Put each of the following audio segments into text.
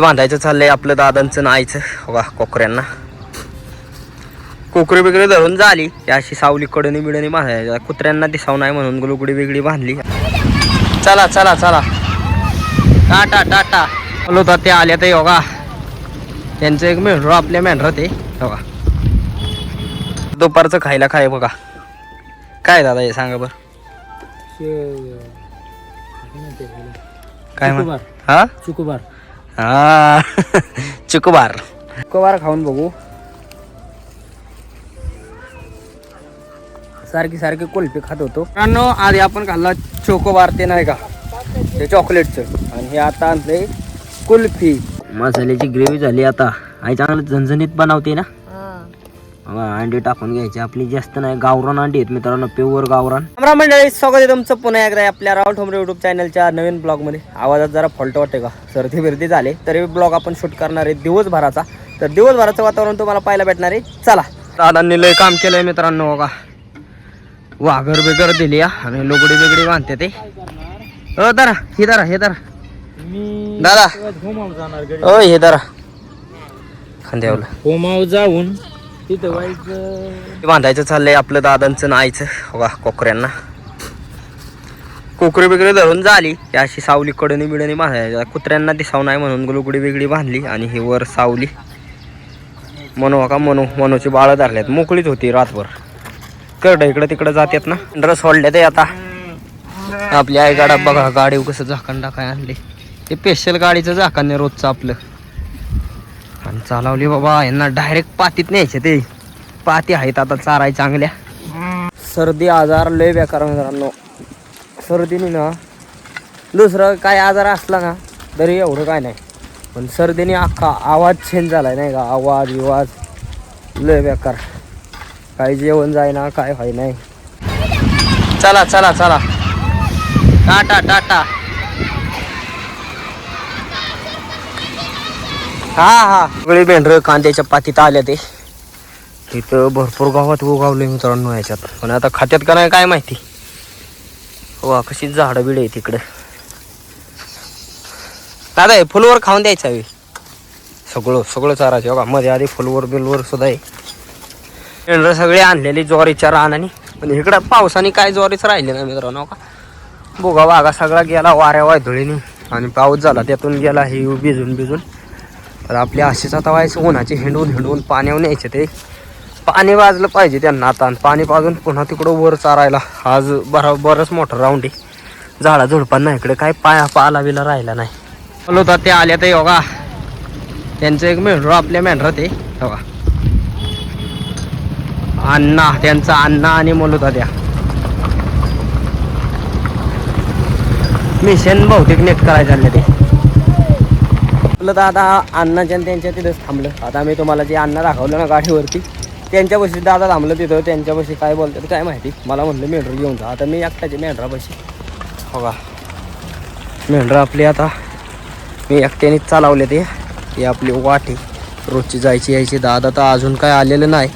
बांधायचं चाललंय आपलं दादांचं नाहीचं बघा कोकऱ्यांना. कोकरी बिकरी धरून झाली की अशी सावली कडणी बिडणी बांधायच्या. कुत्र्यांना दिसाव नाही म्हणून गुलुगडी वेगळी बांधली. चला चला चला टाटा टाटा. बोलू तर ते आल्या ते बघा त्यांचं एक मेंढर आपल्या मेंढर ते बघा. दुपारचं खायला काय बघा काय दादा हे सांगा बरं काय म्हण हा चुकुबार हा चुकबार चुकबार खाऊन बघू. सारखी सारखी कुल्फी खात होतो मित्रांनो. आधी आपण खाल्ला चोकोबार ते नाही का ते चॉकलेटचं आणि हे आता आणलंय कुल्फी. मसाल्याची ग्रेव्ही झाली आता. आई चांगलं झणझणीत बनवते ना. अंडी टाकून घ्यायची आपली जास्त नाही. गावरान अंडी आहेत मित्रांनो प्युअर गावरान. आमरा मंडळी स्वागत आहे तुमचं पुन्हा एकदा आपल्या राहुल ठोंबरे युट्यूब चॅनलच्या नवीन ब्लॉग मध्ये. आवाजात जरा फॉल्ट वाटते का सर्दी बिर्दी झाले तरी ब्लॉग आपण शूट करणार आहे दिवसभराचा. तर दिवसभराचं वातावरण तुम्हाला पाहायला भेटणार आहे. चला दादांनी लय काम केलंय मित्रांनो बघा. वाघर बिगर दिली आणि लुगडी बिगडी बांधते ते. हो दादा हे दादा हे दादा दादा हो हे दादा खांद्यावलं होमाव जाऊन तिथं व्हायचं बांधायचं चाललंय आपलं दादांचं नाहीचं बघा कोकऱ्यांना. कोकरी बिकरी धरून झाली की अशी सावली कडणी बिडणी बांधायच्या. कुत्र्यांना दिसाव नाही म्हणून गुलुगडी वेगळी बांधली आणि ही वर सावली मनू का मनूची बाळं धरल्यात. मोकळीच होती रातभर. करड इकडं तिकडं जातात ना. ड्रेस सोडले ते आता आपली आई गाडा बघा गाडी कसं झाकण टाकाय आणली. ते स्पेशल गाडीचं झाकण रोजचं आपलं आणि चालवली बाबा. यांना डायरेक्ट पातीत न्यायचे ते पाती आहेत आता चाराय चांगल्या. सर्दी आजार लय बेकार मित्रांनो. सर्दीने ना दुसरं काय आजार असला ना तरी एवढं काय नाही पण सर्दीने अख्खा आवाज चेंज झालाय नाही का. आवाज लय बेकार. काय जेवण जाय ना काय व्हाय नाही. चला चला चला टाटा टाटा. हा हा सगळी मेंढरं कांद्याच्या पातीत आल्या ते. इथं भरपूर गावात उगावले मित्रांनो ह्याच्यात. पण आता खात्यात का नाही काय माहिती. वा कशी झाडं बिड आहे तिकडं. दादा हे फुलवर खाऊन द्यायचं हवी सगळं चारायचं बघा. मध्ये आधी फुलवर बिलवर सुद्धा आहे. मेंढरं सगळे आणलेली ज्वारीच्या रानाने. पण इकडं पावसाने काय ज्वारीच राहिले नाही मित्रांनो का. बोगा वागा सगळा गेला वाऱ्या वायधुळीने आणि पाऊस झाला त्यातून गेला हे भिजून. तर आपली अशीच आता व्हायचं उन्हाची हिंडून पाण्यावर न्यायचे ते. पाणी वाजलं पाहिजे त्यांना आता. आणि पाणी पाजून पुन्हा तिकडं वर चारायला. आज बरंच मोठं राऊंड आहे. झाडा झुडपांना इकडे काय पाला बिला राहिला नाही. बोलू तर ते आल्या ते योगा त्यांचं एक मेंढर आपल्या मेंढर ते बघा. अण्णा त्यांचा अण्णा आणि बोलूता त्या मिशन बहुतेक नेट करायचं झालं ते. आपलं दादा अण्णाच्या त्यांच्या तिथंच थांबलं. आता मी तुम्हाला जे अण्णा दाखवलं ना गाडीवरती त्यांच्यापाशी दादा थांबलं तिथं. त्यांच्यापाशी काय बोलतात काय माहिती. मला म्हणलं मेंढर घेऊन जा. आता मी एकट्याचे मेंढरापाशी बघा. मेंढर आपली आता मी एकट्यानेच चालवले ते. ही आपली वाटी रोजची जायची यायची. दादा तर अजून काय आलेलं नाही.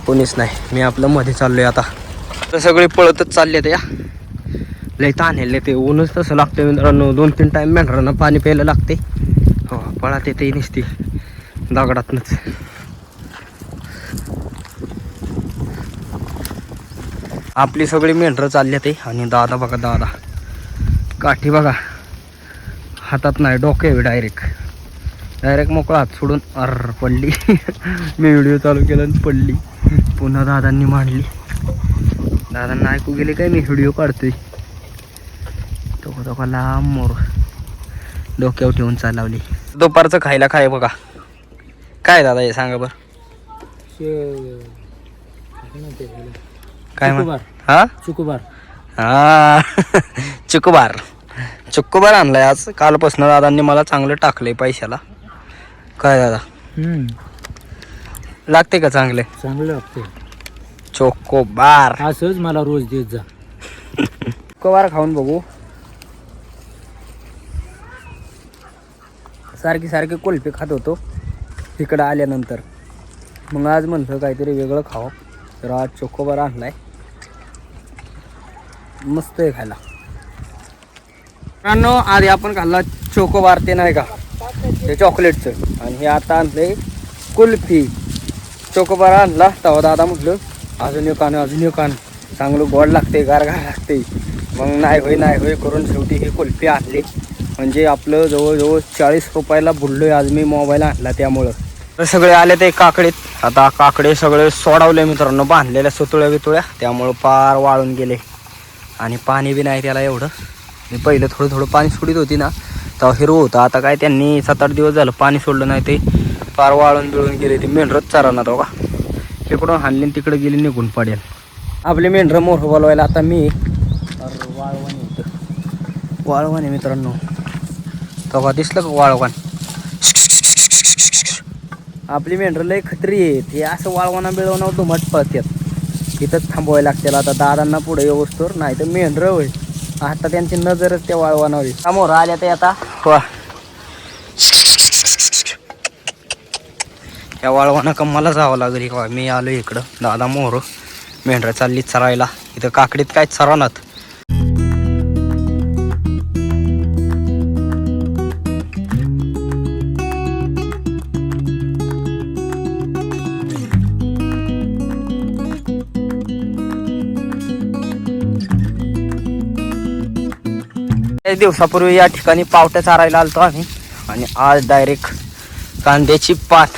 कोणीच नाही. मी आपलं मध्ये चाललोय आता. तर सगळे पळतच चालले ते. लय ताणले ते. ऊनच तसं लागतं मित्रांनो. 2-3 टाईम मेंढरांना पाणी प्यायला लागते. हो पळा ते निसती दगडातनच. आपली सगळी मेंढरं चालले ते. आणि दादा बघा दादा काठी बघा हातात नाही डोके डायरेक्ट मोकळा हात सोडून पडली. मी व्हिडिओ चालू केला आणि पडली. पुन्हा दादांनी मांडली. दादांना ऐकू गेले काय मी व्हिडिओ काढतोय. तो लांब मोर डोक्यावर ठेवून चालवली. दुपारचं खायला काय बघा काय दादा हे सांगा बरं काय म्हण हा चुकुबार हा चुकबार आणलाय आज. कालपासून दादांनी मला चांगलं टाकलंय पैशाला. काय दादा लागते का चांगले चांगलं लागते. चोकोबार असंच मला रोज देत जा. चोकोबार खाऊन बघू. सारखी कुल्फी खात होतो इकडं आल्यानंतर. मग आज म्हणलं काहीतरी वेगळं खावं. तर आज चोकोबार आणलाय. मस्त आहे खायला. मित्रांनो आधी आपण खाल्ला चोकोबार ते नाही का हे चॉकलेटचं. आणि हे आता आणलंय कुल्फी. चोकोबार आणला तेव्हा दादा म्हटलं अजून एक आण अजून एक आण, चांगलं गोड लागते गार गार लागते. मग नाही होय करून शेवटी हे कुल्फी आणली. म्हणजे आपलं जवळजवळ 40 रुपयाला बुडलोय आज मी मोबाईल आणला त्यामुळं. तर सगळे आले ते काकडीत. आता काकडे सगळे सोडवले मित्रांनो बांधलेल्या सुतुळ्या बितुळ्या, त्यामुळं पार वाळून गेले. आणि पाणी बी नाही त्याला एवढं. मी पहिलं थोडं थोडं पाणी सोडित होती ना तेव्हा हिरवं होतं. आता काय त्यांनी 7-8 दिवस झालं पाणी सोडलं नाही, ते पार वाळून बिळून गेले. ते मेंढरच चारा तो का तिकडून हाणली तिकडे गेली निघून पडेल. आपली मेंढरं मोर बोलवायला आता मी वाळवण येतं. वाळवण आहे मित्रांनो, तेव्हा दिसलं का वाळवण. आपली मेंढरं लय खत्री आहेत. हे असं वाळवणा बिळवणा धुमट पळतात. इथंच थांबवायला लागतील आता दादांना पुढे व्यवस्थेवर, नाही तर मेंढरं होय आता त्यांची नजरच त्या वाळवणावर. समोर आल्या ते आता वा या वाळवणा का मला जावं लागेल का. मी आलो इकडं, दादा मोर मेंढरं चालली चरायला. इथं काकडीत काय चरानात. दिवसापूर्वी या ठिकाणी पावट्या चारायला आलतो आम्ही. आणि आज डायरेक्ट कांद्याची पात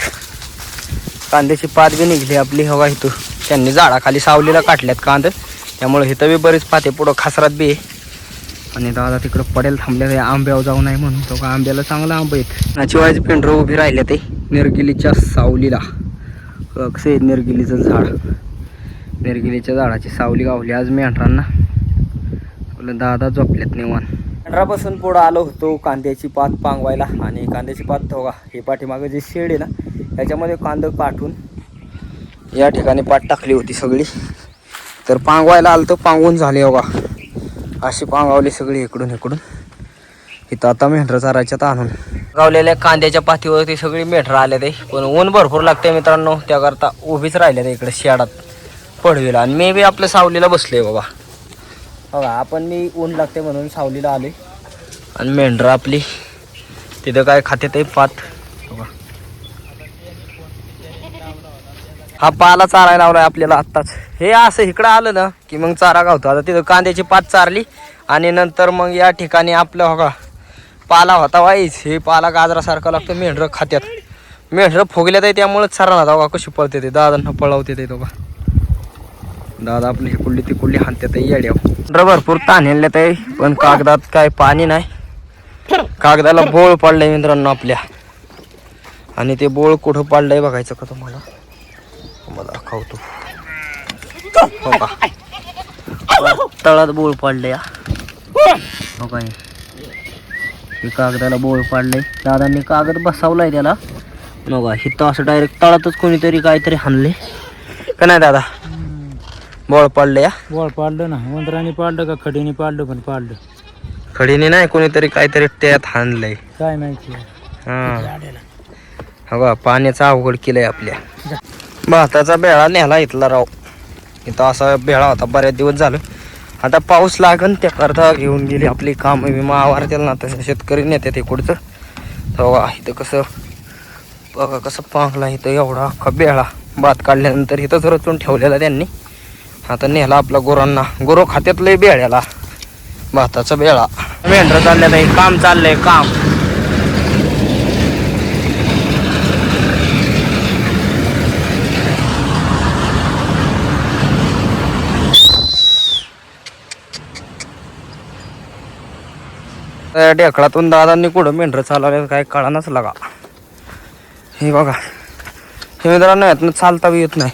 बी निघली आपली. हवा इथं त्यांनी झाडाखाली सावलीला काढल्यात कांद, त्यामुळे इथं बी बरीच पाते पुढं खासरात बी आहे. आणि दादा तिकडं पडेल थांबले आंब्यावर जाऊ नये म्हणून. तो का आंब्याला चांगला आंबा आहेत. नाचीवायचे पेंढरं उभी राहिले ते निरगिलीच्या सावलीला. कसे निरगिलीचं झाड, निरगिलीच्या झाडाची सावली गावली आज मेंढरांना. दादा झोपल्यात निवान. मेंढरापासून पुढं आलो होतो कांद्याची पात पांगवायला. आणि कांद्याची पात हो का हे पाठीमागं जे शेड आहे ना त्याच्यामध्ये कांदा काढून या ठिकाणी पात टाकली होती सगळी. तर पांगवायला आलं तर पांगवून झाले हो का, अशी पांगावली सगळी इकडून इकडून. इथं आता मेंढरं चारायच्यात आणून गावलेल्या कांद्याच्या पातीवरती सगळी मेंढरं आले ते. पण ऊन भरपूर लागते मित्रांनो, त्याकरता उभीच राहिले ते इकडे शेडात पडवीला. आणि मी बी आपल्या सावलीला बसले बाबा. बघा आपण मी ऊन लागते म्हणून सावलीला आले. आणि मेंढरं आपली तिथं काय खाते ते पात. बघा हा पाला चारायला लावलाय आपल्याला आत्ताच. हे असं इकडं आलं ना की मग चारा गावतो. आता तिथं कांद्याची पात चारली आणि नंतर मग या ठिकाणी आपलं हो का पाला होता वाईच. हे पाला गाजरासारखा लागतं, मेंढरं खात्यात. मेंढरं फुगल्यात आहे त्यामुळेच चारा ना कशी पळते ते. दादांना पळवते ते. तो का दादा आपली हिकुल्ली तिकुल्ली हाणतात येड्यावर. भरपूर ताण हेलल्यात आहे पण कागदात काय पाणी नाही. कागदाला बोळ पडलंय मित्रांनो आपल्या. आणि ते बोळ कुठं पडलंय बघायचं का तुम्हाला, मला दाखवतो. हो का तळात बोळ पडलंय. हो काय हे कागदाला बोळ पडलंय. दादांनी कागद बसवलाय त्याला. बघा हिथं असं डायरेक्ट तळातच कोणीतरी काहीतरी हाणले का नाही दादा. बोळ पडले. वळ पाडलं ना, वंदराने पाडलं का खडीने पाडलं, पण पाडलं. खडीने नाही, कोणीतरी काहीतरी त्यात हाणलंय काय माहिती. हा बघा पाण्याचं अवघड केलंय आपल्या. भाताचा बेळा नेला इथला राव. इथं असा बेळा होता बऱ्याच दिवस झालं. आता पाऊस लागन त्याकरता घेऊन गेली आपली काम विमा आवारतेल ना, तसं शेतकरी नेते ते कुठचं. बघा इथं कसं बघा कसं पांगला. इथं एवढा अख्खा बेळा भात काढल्यानंतर इथंच रचून ठेवलेला त्यांनी. आता नेला आपला गुरांना. गुरु खात्यात लय बेळ्याला भाताचा बेळा. मेंढरं चालल्या नाही, काम चाललंय काम. ढेकळातून दादांनी कुठं मेंढरं चालवलं काय कळानच लागा. हे बघा हे मित्रांनो यातनं चालता बी येत नाही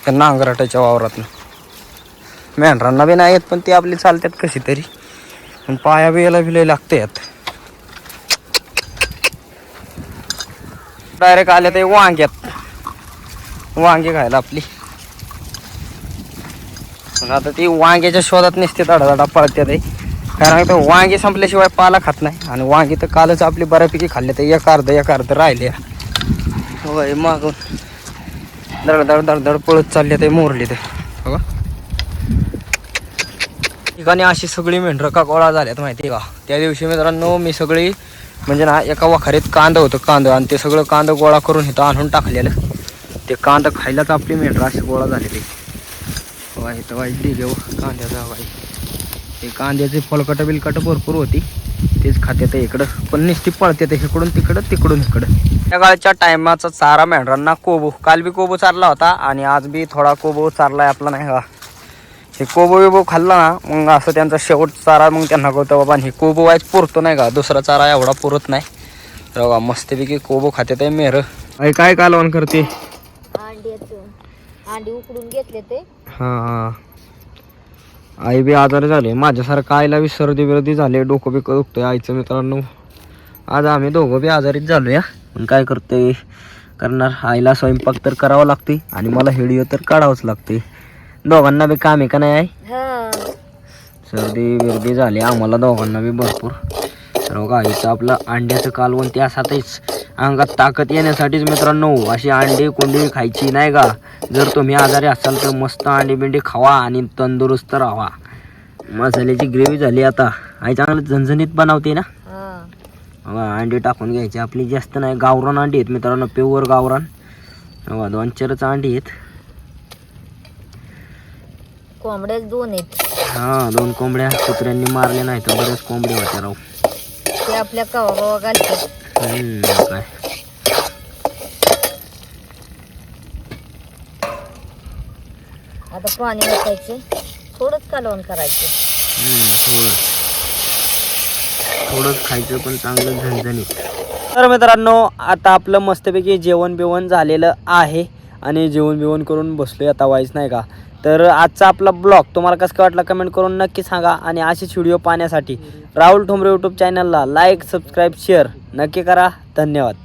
त्या नांगराटाच्या वावरातनं. मेंढरांना बी नाही येत पण ते आपली चालतात कशी तरी. पण पाया बियाला बी लय लागते यात. डायरेक्ट आले ते वांग्यात. वांगे खायला आपली. पण आता ती वांग्याच्या शोधात नसते तडातडा पळत्यात. कारण तर वांगे संपल्याशिवाय पाला खात नाही. आणि वांगी तर कालच आपली बऱ्यापैकी खाल्ले तर एक अर्ध राहिले. होय मागून धड पळत चालले ते मोरली ते. बघा ठिकाणी अशी सगळी मेंढरं का गोळा झाल्यात माहिती का. त्या दिवशी मित्रांनो मी सगळी म्हणजे ना एका वखारीत कांदा होतं कांदा आणि ते सगळं कांदा गोळा करून इथं आणून टाकलेलं. ते कांदा खायलाच आपली मेंढरा अशी गोळा झाले ते इथं वाईट घेऊ कांद्याचा वाई. ते कांद्याचे फलकट बिलकट भरपूर होती तेच खाते तर इकडं पण नुसती पळते तर इकडून तिकडं तिकडून इकडं. त्या काळच्या टायमाचा चारा मेंढरांना कोबो. काल बी कोबो चारला होता आणि आज बी थोडा कोबो चारलाय आपला नाही का. हे कोबो बिबो खाल्ला ना मग असं त्यांचा शेवट चारा मग त्यांना कळतं बाबा हे कोबो वाईच पुरतो नाही का. दुसरा चारा एवढा पुरत नाही. तर बघा मस्तपैकी कोबो खाते ते मेहर. आई काय कालवण करते. अंडी उकडून घेतले ते. हां आई बी आजारी झाले माझ्यासारखं. आईला बी सर्दी बिर्दी झाले डोकं बिकं दुखतंय आईचं. मित्रांनो आज आम्ही दोघं बी आजारीच झालो या. पण काय करते करणार. आईला स्वयंपाक तर करावा लागते आणि मला व्हिडिओ तर काढावंच लागते. दोघांना बी काम आहे का नाही आई. सर्दी बिर्दी झाली आम्हाला दोघांना बी भरपूर. तर बघा आईचं आपलं अंड्याचं कालवण त्यासाठीच अंगात ताकद येण्यासाठीच मित्रांनो अशी अंडी कोंडी खायची नाही का. जर तुम्ही आजारी असाल तर मस्त अंडी बिंडी खावा आणि तंदुरुस्त राहा. मसाल्याची ग्रेव्ही झाली आता. आई चांगलं झणझणीत बनवते ना. अंडी टाकून घ्यायची आपली. जास्त नाही गावरान अंडी आहेत मित्रांनो प्युअर गावरान. 2-4 अंडी आहेत. कोंबड्या 2 आहेत. हां 2 कोंबड्या कुत्र्यांनी मारल्या नाही तर बऱ्याच कोंबड्या होत्या राव. ते आपल्या कवा घालतात. काय आता पाणी ओतायचे थोडंच कालवण करायचं. थोडंच खायचं पण चांगलं झणझणीत. तर मित्रांनो आता आपलं मस्तपैकी जेवण बिवण झालेलं आहे आणि जेवण बिवण करून बसलो आता वाईच नाही का. तर आजचा आपला ब्लॉग तुम्हाला कसं काय वाटला कमेंट करून नक्की सांगा. आणि असेच व्हिडिओ पाहण्यासाठी राहुल ठोंबरे यूट्यूब चॅनलला लाईक सबस्क्राईब शेअर नक्की करा. धन्यवाद.